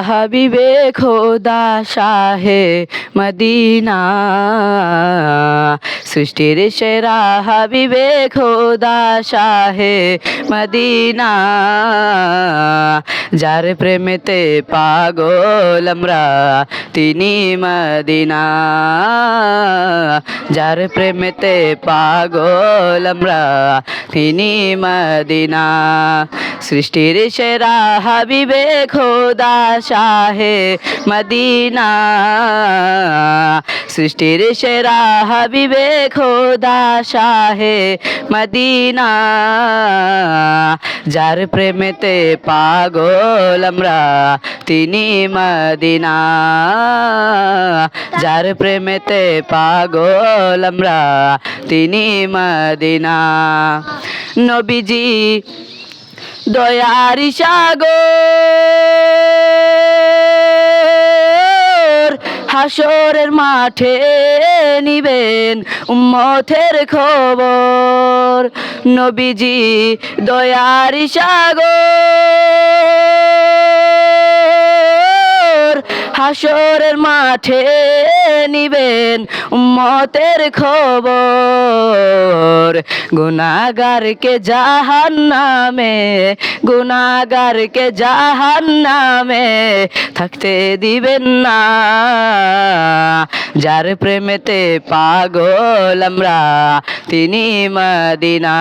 হাবিবে খোদা শাহে মদিনা, সৃষ্টির সেরা হাবিবে খোদা শাহে মদিনা, যার প্রেমেতে পাগল আমরা তিনি মদিনা, যার প্রেমেতে পাগল আমরা তিনি মদিনা। সৃষ্টির সেরা হাবিবে খোদা শাহে মদিনা, সৃষ্টির সেরা হাবিবে খোদা শাহে মদিনা, যার প্রেমেতে পাগল আমরা তিনি মদিনা, যার প্রেমেতে পাগল আমরা তিনি মদিনা। নবীজি দয়ারি সাগর, হাসরের মাঠে নিবেন উম্মতের খবর। নবীজি দয়ারি সাগর, হাসরের মাঠে নিবেন উম্মতের খবর। গুনাহগারকে জাহান্নামে, গুনাহগারকে জাহান্নামে থাকতে দিবেন না, যার প্রেমেতে পাগল আমরা তিনি মদিনা,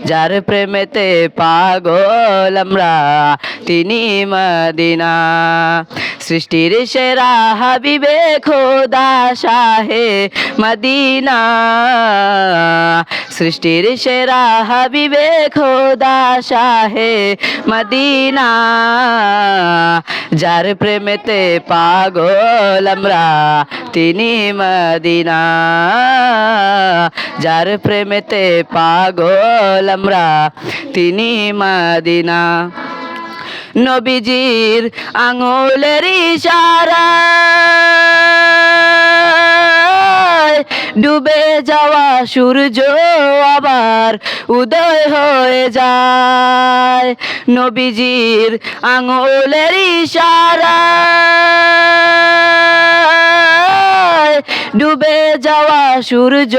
যার প্রেমেতে পাগল আমরা তিনি মদিনা। সৃষ্টির সেরা হাবিবে খোদা শাহে মদিনা, সৃষ্টির সেরা হাবিবে খোদা শাহে মদিনা, যার প্রেমেতে পাগল আমরা তিনি মদিনা, যার প্রেমেতে পাগল আমরা তিনি মদিনা। নবীজির আঙুলের ইশারায় ডুবে যাওয়া সূর্য আবার উদয় হয়ে যায়। নবীজির আঙুলের ইশারায় ডুবে যাওয়া সূর্য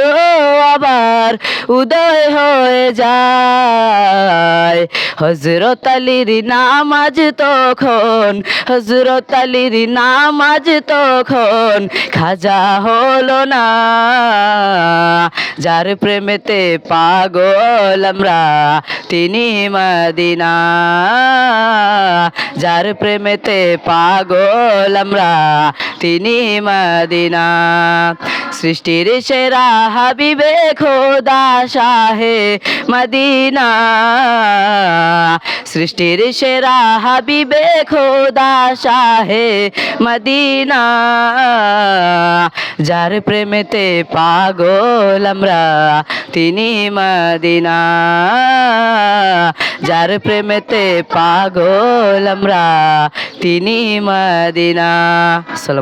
আবার উদয় হয়ে যায়। হযরত আলীর নামাজ তখন, হযরত আলীর নামাজ তখন খাজা হলো না, যার প্রেমেতে পাগল আমরা তিনি মদিনা, যার প্রেমেতে পাগল আমরা তিনি মদিনা। সৃষ্টির সেরা হাবিবে খোদা শাহে মদিনা, সৃষ্টির সেরা হাবিবে খোদা শাহে মদিনা, যার প্রেমেতে পাগল আমরা তিনি মদিনা, যার প্রেমেতে পাগল আমরা তিনি মদিনা।